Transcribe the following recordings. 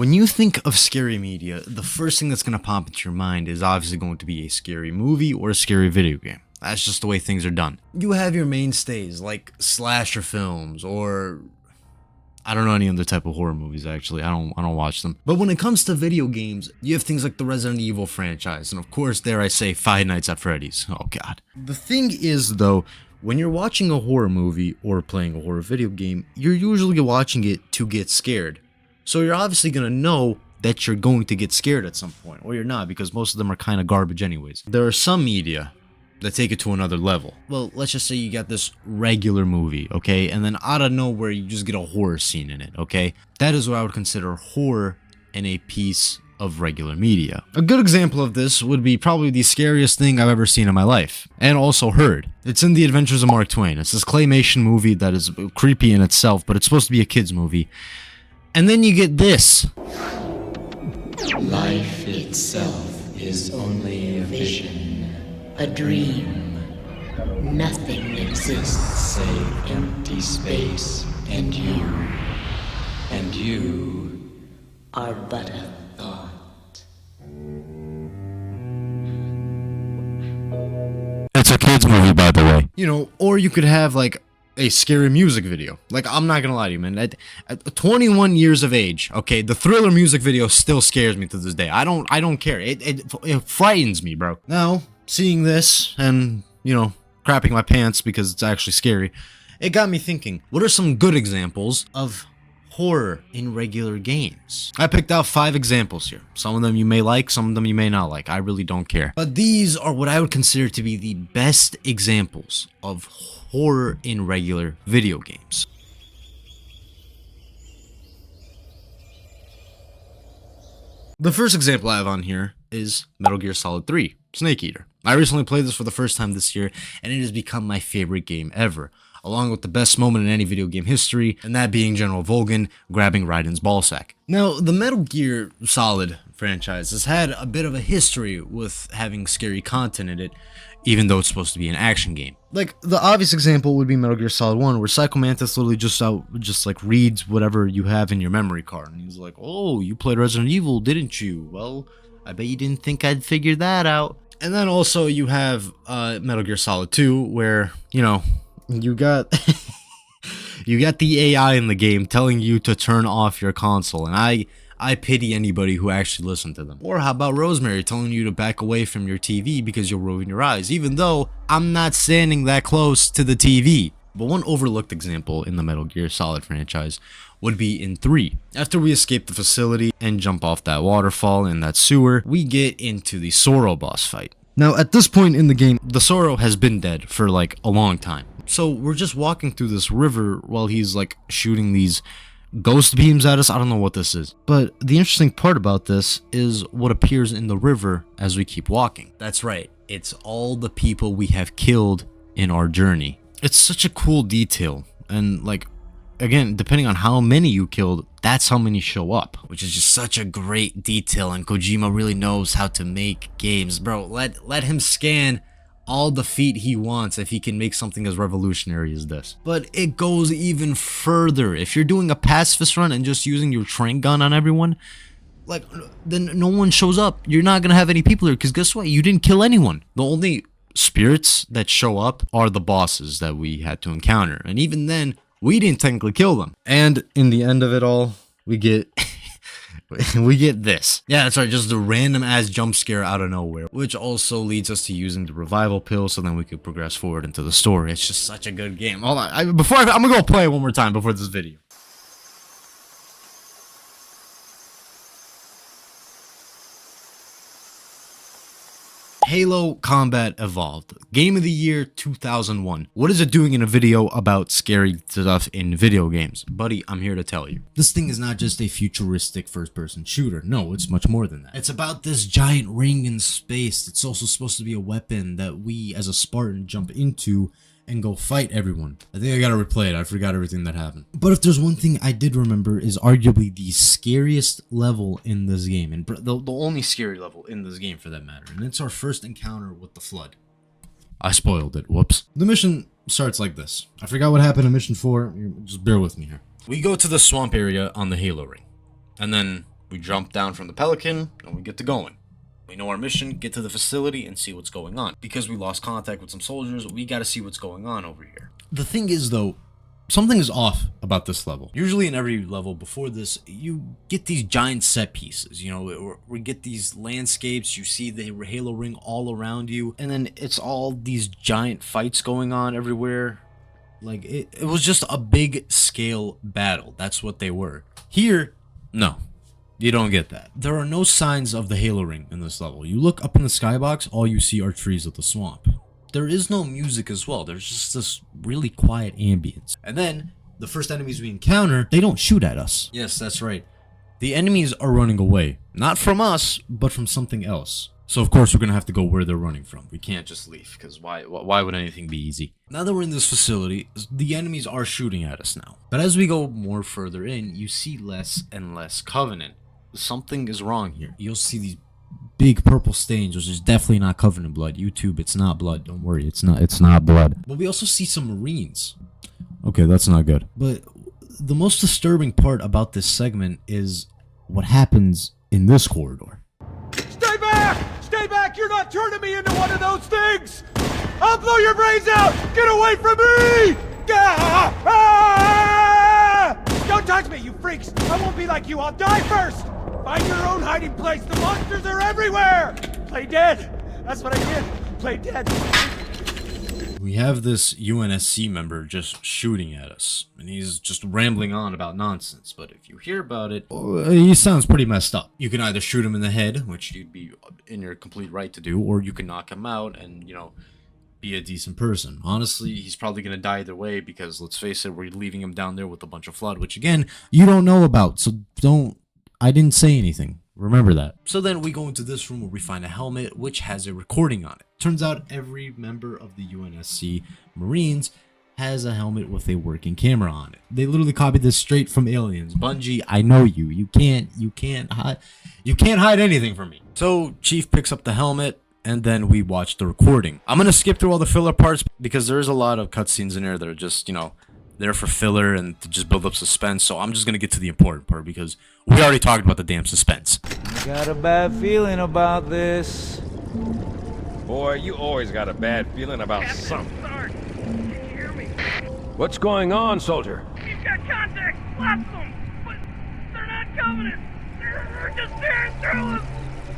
When you think of scary media, the first thing that's going to pop into your mind is obviously going to be a scary movie or a scary video game. That's just the way things are done. You have your mainstays like slasher films or I don't know any other type of horror movies actually. I don't watch them. But when it comes to video games, you have things like the Resident Evil franchise and of course dare I say Five Nights at Freddy's. Oh god. The thing is though, when you're watching a horror movie or playing a horror video game, you're usually watching it to get scared. So you're obviously going to know that you're going to get scared at some point, or you're not, because most of them are kind of garbage anyways. There are some media that take it to another level. Well, let's just say you got this regular movie, okay? And then out of nowhere, you just get a horror scene in it, okay? That is what I would consider horror in a piece of regular media. A good example of this would be probably the scariest thing I've ever seen in my life, and also heard. It's in The Adventures of Mark Twain. It's this claymation movie that is creepy in itself, but it's supposed to be a kid's movie. And then you get this. Life itself is only a vision, a dream. Nothing exists save empty space and you. And you are but a thought. It's a kid's movie, by the way. You know, or you could have like a scary music video. Like, I'm not gonna lie to you, man. At 21 years of age, okay, the Thriller music video still scares me to this day. I don't care. It frightens me, bro. Now, seeing this and, you know, crapping my pants because it's actually scary, it got me thinking, what are some good examples of horror in regular games? I picked out 5 examples here. Some of them you may like, some of them you may not like. I really don't care. But these are what I would consider to be the best examples of horror in regular video games. The first example I have on here is Metal Gear Solid 3, Snake Eater. I recently played this for the first time this year, and it has become my favorite game ever, along with the best moment in any video game history, and that being General Volgin grabbing Raiden's ballsack. Now, the Metal Gear Solid franchise has had a bit of a history with having scary content in it, even though it's supposed to be an action game. Like, the obvious example would be Metal Gear Solid 1, where Psycho Mantis literally just like reads whatever you have in your memory card, and he's like, oh, you played Resident Evil, didn't you? Well, I bet you didn't think I'd figure that out. And then also you have Metal Gear Solid 2, where, you know, you got you got the AI in the game telling you to turn off your console, and I pity anybody who actually listened to them. Or how about Rosemary telling you to back away from your TV because you'll ruin your eyes, even though I'm not standing that close to the TV. But one overlooked example in the Metal Gear Solid franchise would be in 3. After we escape the facility and jump off that waterfall in that sewer, we get into the Sorrow boss fight. Now, at this point in the game, the Sorrow has been dead for like a long time. So we're just walking through this river while he's like shooting these ghost beams at us. I don't know what this is. But the interesting part about this is what appears in the river as we keep walking. That's right. It's all the people we have killed in our journey. It's such a cool detail. And like, again, depending on how many you killed, that's how many show up, which is just such a great detail. And Kojima really knows how to make games. Bro, let him scan all the feet he wants if he can make something as revolutionary as this. But it goes even further. If you're doing a pacifist run and just using your train gun on everyone, like, then no one shows up. You're not gonna have any people here, because guess what? You didn't kill anyone. The only spirits that show up are the bosses that we had to encounter, and even then, we didn't technically kill them. And in the end of it all, we get we get this. Yeah, that's right, just a random ass jump scare out of nowhere, which also leads us to using the revival pill so then we could progress forward into the story. It's just such a good game. Hold on, I'm gonna go play it one more time before this video. Halo Combat Evolved, Game of the Year 2001. What is it doing in a video about scary stuff in video games? Buddy, I'm here to tell you. This thing is not just a futuristic first-person shooter. No, it's much more than that. It's about this giant ring in space. It's also supposed to be a weapon that we, as a Spartan, jump into and go fight everyone. I think I gotta replay it. I forgot everything that happened. But if there's one thing I did remember, is arguably the scariest level in this game, and the only scary level in this game for that matter, and it's our first encounter with the Flood. I spoiled it, whoops. The mission starts like this. I forgot what happened in mission 4, just bear with me here. We go to the swamp area on the Halo ring, and then We jump down from the Pelican, and we get to going. We know our mission, get to the facility, and see what's going on. Because we lost contact with some soldiers, we gotta see what's going on over here. The thing is, though, something is off about this level. Usually in every level before this, you get these giant set pieces, you know, we get these landscapes, you see the Halo ring all around you, and then it's all these giant fights going on everywhere. Like, it was just a big scale battle. That's what they were. Here, no. You don't get that. There are no signs of the Halo ring in this level. You look up in the skybox, all you see are trees of the swamp. There is no music as well. There's just this really quiet ambience. And then, the first enemies we encounter, they don't shoot at us. Yes, that's right. The enemies are running away. Not from us, but from something else. So of course we're gonna have to go where they're running from. We can't just leave, because why would anything be easy? Now that we're in this facility, the enemies are shooting at us now. But as we go more further in, you see less and less Covenant. Something is wrong here. You'll see these big purple stains, which is definitely not Covenant blood. YouTube, it's not blood. Don't worry, it's not blood. But we also see some Marines. Okay, that's not good. But the most disturbing part about this segment is what happens in this corridor. Stay back! Stay back! You're not turning me into one of those things! I'll blow your brains out! Get away from me! Ah! Ah! Don't touch me, you freaks! I won't be like you, I'll die first! Find your own hiding place, the monsters are everywhere! Play dead! That's what I did, play dead. We have this UNSC member just shooting at us, and he's just rambling on about nonsense, but if you hear about it, he sounds pretty messed up. You can either shoot him in the head, which you'd be in your complete right to do, or you can knock him out and, you know, be a decent person. Honestly, he's probably gonna die either way, because let's face it, we're leaving him down there with a bunch of flood, which again, you don't know about, so I didn't say anything. Remember that. So then we go into this room where we find a helmet which has a recording on it. Turns out every member of the UNSC Marines has a helmet with a working camera on it. They literally copied this straight from Aliens. Bungie, I know you. You can't hide anything from me. So Chief picks up the helmet, and then we watch the recording. I'm gonna skip through all the filler parts because there's a lot of cutscenes in there that are just, you know, there for filler and to just build up suspense. So I'm just gonna get to the important part because we already talked about the damn suspense. I got a bad feeling about this. Boy, you always got a bad feeling about something. Sarge, can you hear me? What's going on, soldier? We've got contact, lots of them, but they're not Covenant. They're just staring through us.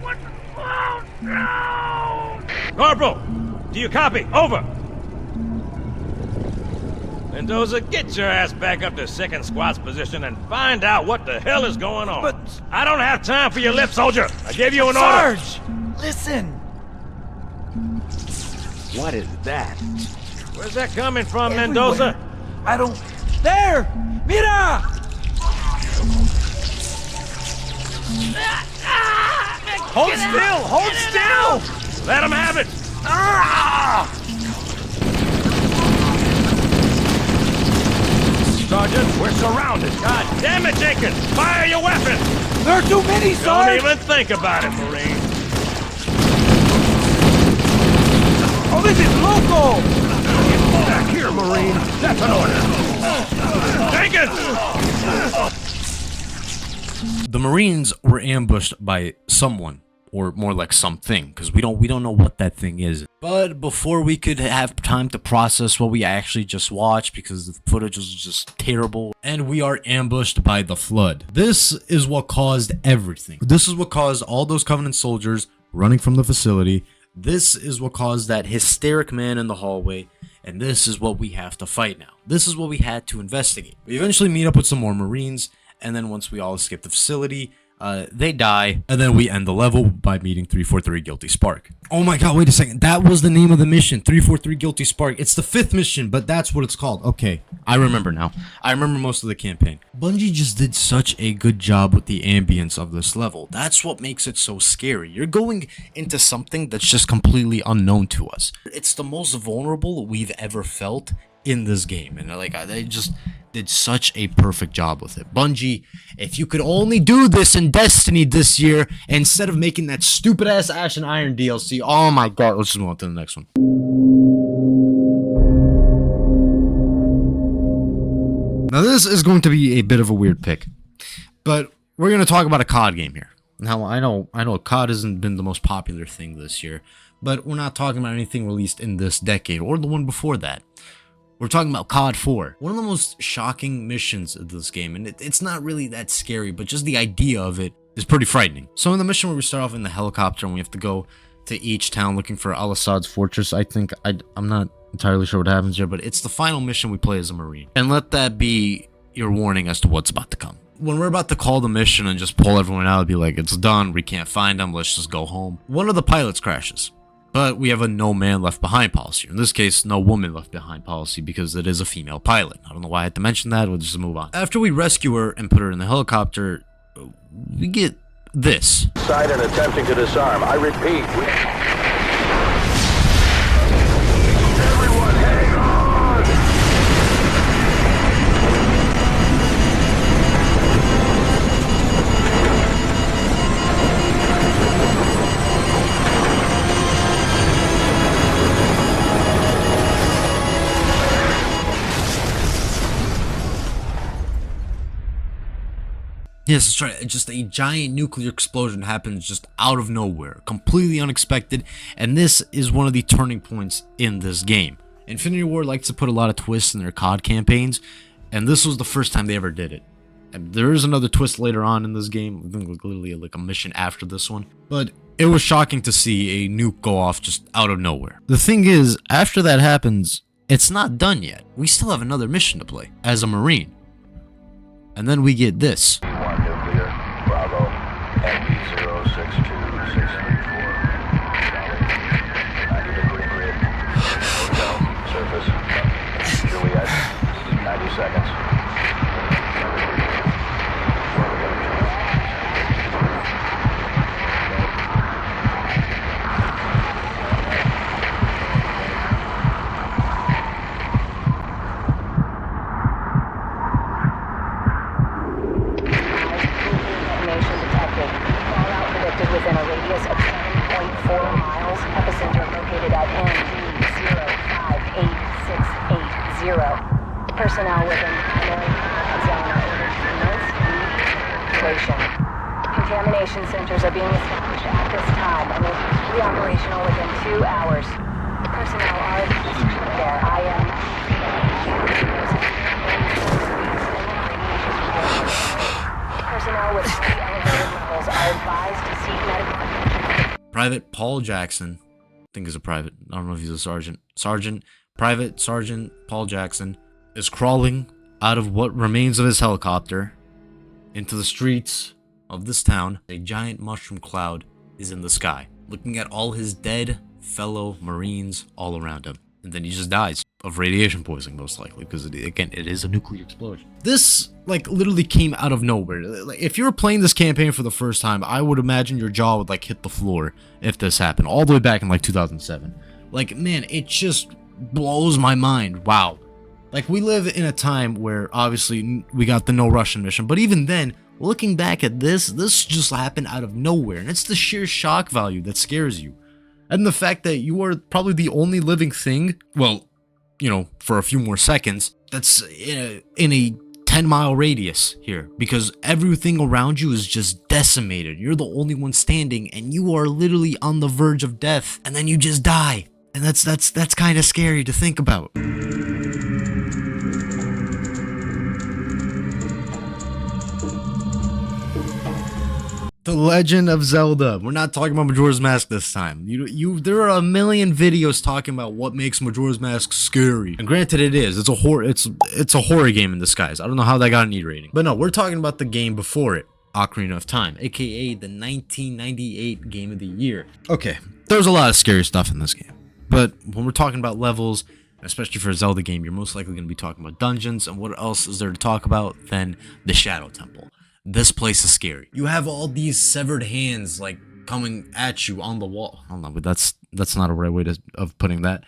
What's the clown? No! Corporal, do you copy? Over. Mendoza, get your ass back up to second squad's position and find out what the hell is going on. But I don't have time for your lip, soldier. I gave you an order. Sarge, listen. What is that? Where's that coming from, Everywhere. Mendoza? I don't. There! Mira! Hold still! Hold still! Let him have it. Sergeant, we're surrounded. God damn it, Jenkins! Fire your weapon! There are too many, Don't Sarge! even think about it, Marine. Oh, this is local! Back here, Marine. That's an order. Jenkins! The Marines were ambushed by someone, or more like something, because we don't know what that thing is. But before we could have time to process what we actually just watched, because the footage was just terrible, and we are ambushed by the Flood. This is what caused everything. This is what caused all those Covenant soldiers running from the facility. This is what caused that hysteric man in the hallway, and this is what we have to fight now. This is what we had to investigate. We eventually meet up with some more Marines, and then once we all escape the facility, they die, and then we end the level by meeting 343 Guilty Spark. Oh my god, wait a second. That was the name of the mission, 343 Guilty Spark. It's the 5th mission, but that's what it's called. Okay, I remember now. I remember most of the campaign. Bungie just did such a good job with the ambience of this level. That's what makes it so scary. You're going into something that's just completely unknown to us. It's the most vulnerable we've ever felt in this game, and like they just did such a perfect job with it. Bungie, if you could only do this in Destiny this year instead of making that stupid ass Ash and Iron DLC. Oh my god, let's just move on to the next one. Now this is going to be a bit of a weird pick, but we're gonna talk about a COD game here. Now I know COD hasn't been the most popular thing this year, but we're not talking about anything released in this decade or the one before that. We're talking about COD 4. One of the most shocking missions of this game, and it's not really that scary, but just the idea of it is pretty frightening. So in the mission where we start off in the helicopter and we have to go to each town looking for Al-Assad's fortress, I'm not entirely sure what happens here, but it's the final mission we play as a Marine. And let that be your warning as to what's about to come. When we're about to call the mission and just pull everyone out and be like, it's done, we can't find them, let's just go home, one of the pilots crashes. But we have a no man left behind policy. In this case, no woman left behind policy because it is a female pilot. I don't know why I had to mention that, we'll just move on. After we rescue her and put her in the helicopter, we get this. Side and attempting to disarm. I repeat. Everyone, hang on! Yes, that's right. Just a giant nuclear explosion happens just out of nowhere, completely unexpected, and this is one of the turning points in this game. Infinity Ward likes to put a lot of twists in their COD campaigns, and this was the first time they ever did it. And there is another twist later on in this game, I think literally like a mission after this one, but it was shocking to see a nuke go off just out of nowhere. The thing is, after that happens, it's not done yet. We still have another mission to play as a Marine. And then we get this. Nuclear, Bravo, MB062634. 90-degree grid. Hotel, surface. Juliet, 90 seconds. Within a radius of 10.4 miles, epicenter located at MD058680. Personnel within the primary zone are ordered to commence evacuation. Contamination centers are being established at this time and will be operational within 2 hours. Personnel are advised to prepare Personnel with high elevated levels are advised to seek medical attention. Private Paul Jackson, I think he's a private, I don't know if he's a sergeant. Private Sergeant Paul Jackson is crawling out of what remains of his helicopter into the streets of this town. A giant mushroom cloud is in the sky, looking at all his dead fellow Marines all around him. And then he just dies of radiation poisoning, most likely, because again, it is a nuclear explosion. This, like, literally came out of nowhere. Like, if you were playing this campaign for the first time, I would imagine your jaw would, like, hit the floor if this happened, all the way back in, like, 2007. Like, man, it just blows my mind. Wow. Like, we live in a time where, obviously, we got the no Russian mission, but even then, looking back at this just happened out of nowhere, and it's the sheer shock value that scares you. And the fact that you are probably the only living thing, well, you know, for a few more seconds, that's in a 10-mile radius here, because everything around you is just decimated. You're the only one standing, and you are literally on the verge of death, and then you just die. And that's kind of scary to think about. The Legend of Zelda. We're not talking about Majora's Mask this time. There are a million videos talking about what makes Majora's Mask scary. And granted, it is. It's a horror game in disguise. I don't know how that got an E rating. But no, we're talking about the game before it, Ocarina of Time, aka the 1998 Game of the Year. Okay, there's a lot of scary stuff in this game. But when we're talking about levels, especially for a Zelda game, you're most likely going to be talking about dungeons. And what else is there to talk about than the Shadow Temple? This place is scary. You have all these severed hands like coming at you on the wall. I don't know, but that's not a right way of putting that.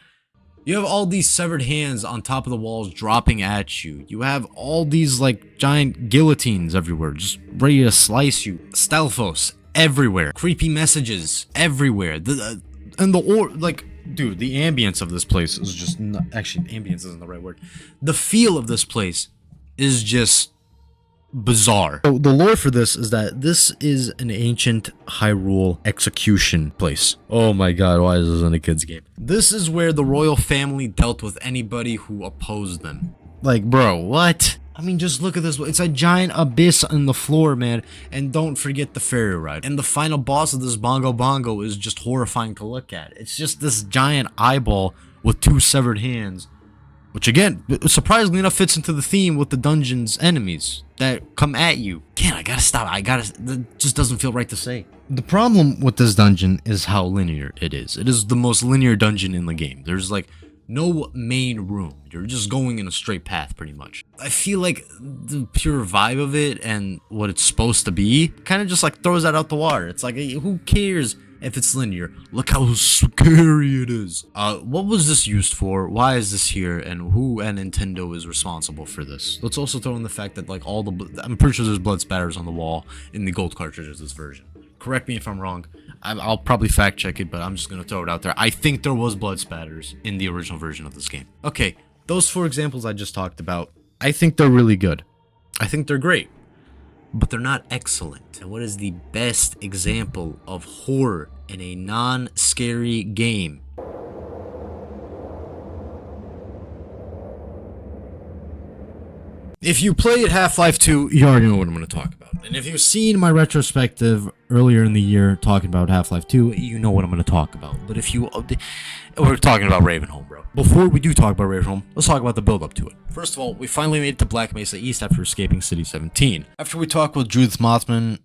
You have all these severed hands on top of the walls dropping at you. You have all these like giant guillotines everywhere, just ready to slice you. Stelphos everywhere. Creepy messages everywhere. The ambience of this place is just not, actually, ambience isn't the right word. The feel of this place is just bizarre. So the lore for this is that this is an ancient Hyrule execution place. Oh my god, why is this in a kid's game? This is where the royal family dealt with anybody who opposed them. Like, bro, what? I mean, just look at this. It's a giant abyss in the floor, man. And don't forget the ferry ride. And the final boss of this Bongo Bongo is just horrifying to look at. It's just this giant eyeball with 2 severed hands. Which again, surprisingly enough, fits into the theme with the dungeon's enemies that come at you. Again, I gotta stop. That just doesn't feel right to say. The problem with this dungeon is how linear it is. It is the most linear dungeon in the game. There's like no main room. You're just going in a straight path pretty much. I feel like the pure vibe of it and what it's supposed to be kind of just like throws that out the water. It's like, who cares if it's linear? Look how scary it is. What was this used for? Why is this here? And who and Nintendo is responsible for this? Let's also throw in the fact that like I'm pretty sure there's blood spatters on the wall in the gold cartridges of this version. Correct me if I'm wrong. I'll probably fact check it, but I'm just gonna throw it out there. I think there was blood spatters in the original version of this game. Okay, those 4 examples I just talked about, I think they're really good. I think they're great, but they're not excellent. And what is the best example of horror in a non-scary game? If you played Half-Life 2, you already know what I'm going to talk about. And if you've seen my retrospective earlier in the year talking about Half-Life 2, you know what I'm going to talk about. But if you... We're talking about Ravenholm, bro. Before we do talk about Ravenholm, let's talk about the build-up to it. First of all, we finally made it to Black Mesa East after escaping City 17. After we talk with Judith Mothman...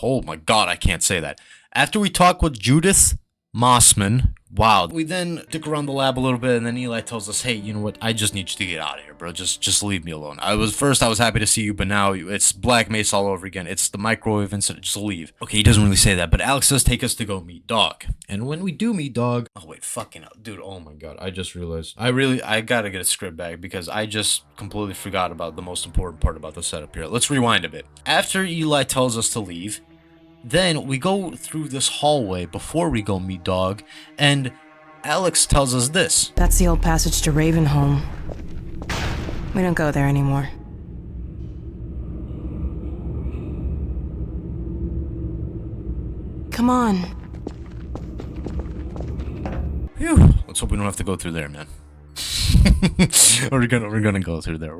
Oh my god, I can't say that. After we talk with Judith Mossman... Wow. We then stick around the lab a little bit, and then Eli tells us, hey, you know what? I just need you to get out of here, bro. Just leave me alone. I was happy to see you, but now it's Black Mesa all over again. It's the microwave incident. Just leave. Okay, he doesn't really say that, but Alex does take us to go meet Dog. And when we do meet Dog... Oh, wait, fucking hell. Dude, oh my god. I just realized. I gotta get a script back, because I just completely forgot about the most important part about the setup here. Let's rewind a bit. After Eli tells us to leave... Then we go through this hallway before we go meet Dog, and Alex tells us this. That's the old passage to Ravenholm. We don't go there anymore. Come on. Phew. Let's hope we don't have to go through there, man. we're gonna go through there.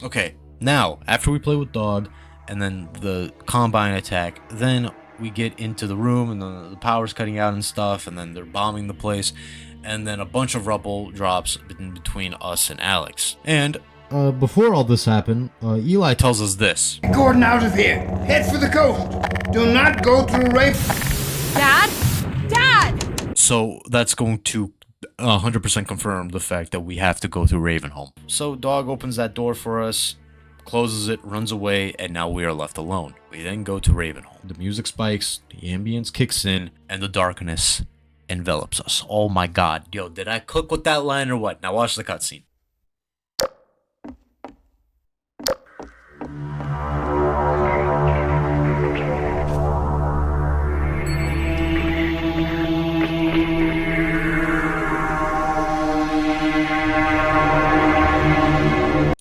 Okay. Now, after we play with Dog, and then the Combine attack, then we get into the room, and the power's cutting out and stuff, and then they're bombing the place, and then a bunch of rubble drops in between us and Alex. And before all this happened, Eli tells us this. Gordon, out of here. Head for the coast. Do not go through Rape. Dad? Dad! So that's going to 100% confirm the fact that we have to go through Ravenholm. So Dog opens that door for us, closes it, runs away, and now we are left alone. We then go to Ravenholm. The music spikes, the ambience kicks in, and the darkness envelops us. Oh my god. Yo, did I cook with that line or what? Now watch the cutscene.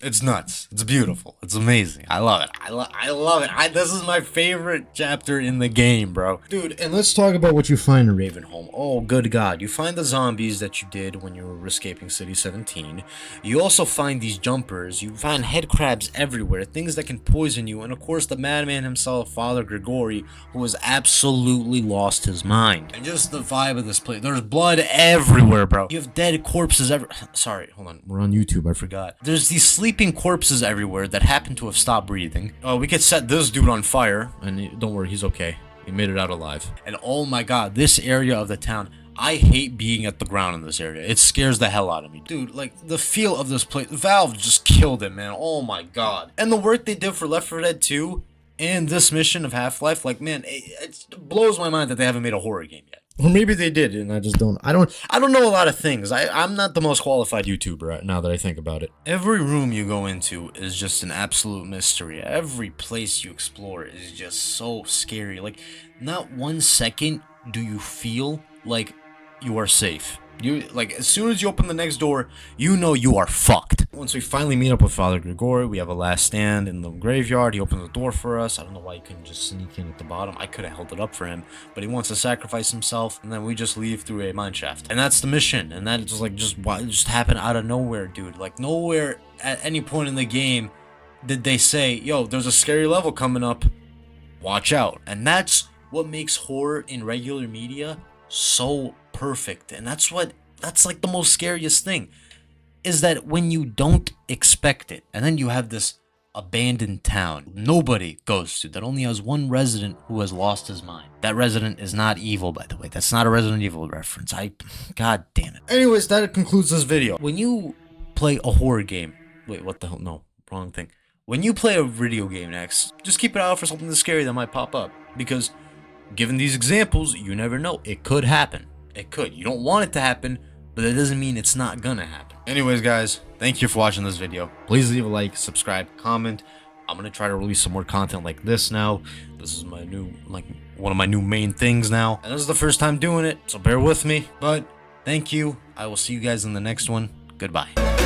It's nuts. It's beautiful. It's amazing. I love it. I love it. This is my favorite chapter in the game, bro. Dude, and let's talk about what you find in Ravenholm. Oh, good God. You find the zombies that you did when you were escaping City 17. You also find these jumpers. You find head crabs everywhere, things that can poison you. And of course, the madman himself, Father Grigori, who has absolutely lost his mind. And just the vibe of this place. There's blood everywhere, bro. You have dead corpses Sorry, hold on. We're on YouTube. I forgot. There's these sleeping corpses everywhere that happen to have stopped breathing. We could set this dude on fire, and don't worry, he's okay. He made it out alive. And oh my god, this area of the town, I hate being at the ground in this area. It scares the hell out of me. Dude, like, the feel of this place, Valve just killed it, man. Oh my god. And the work they did for Left 4 Dead 2 and this mission of Half-Life, like, man, it blows my mind that they haven't made a horror game yet. Or maybe they did, and I just don't. I don't know a lot of things. I'm not the most qualified YouTuber right now that I think about it. Every room you go into is just an absolute mystery. Every place you explore is just so scary. Like, not 1 second do you feel like you are safe. You, like, as soon as you open the next door, you know you are fucked. Once we finally meet up with Father Grigori, we have a last stand in the graveyard. He opens the door for us. I don't know why he couldn't just sneak in at the bottom. I could have held it up for him, but he wants to sacrifice himself, and then we just leave through a mine shaft. And that's the mission, and that is like just happened out of nowhere, dude. Like nowhere at any point in the game did they say, yo, there's a scary level coming up, watch out. And that's what makes horror in regular media so perfect, and that's like the most scariest thing, is that when you don't expect it, and then you have this abandoned town nobody goes to, that only has one resident who has lost his mind. That resident is not evil, by the way. That's not a Resident Evil reference. God damn it. Anyways, that concludes this video. When you play a horror game, wait, what the hell? No, wrong thing. When you play a video game next, just keep it out for something scary that might pop up, because given these examples, you never know. It could happen. It could. You don't want it to happen, but that doesn't mean it's not gonna happen. Anyways, guys, thank you for watching this video. Please leave a like, subscribe, comment. I'm gonna try to release some more content like this now. This is my new, one of my new main things now. And this is the first time doing it, so bear with me. But thank you. I will see you guys in the next one. Goodbye.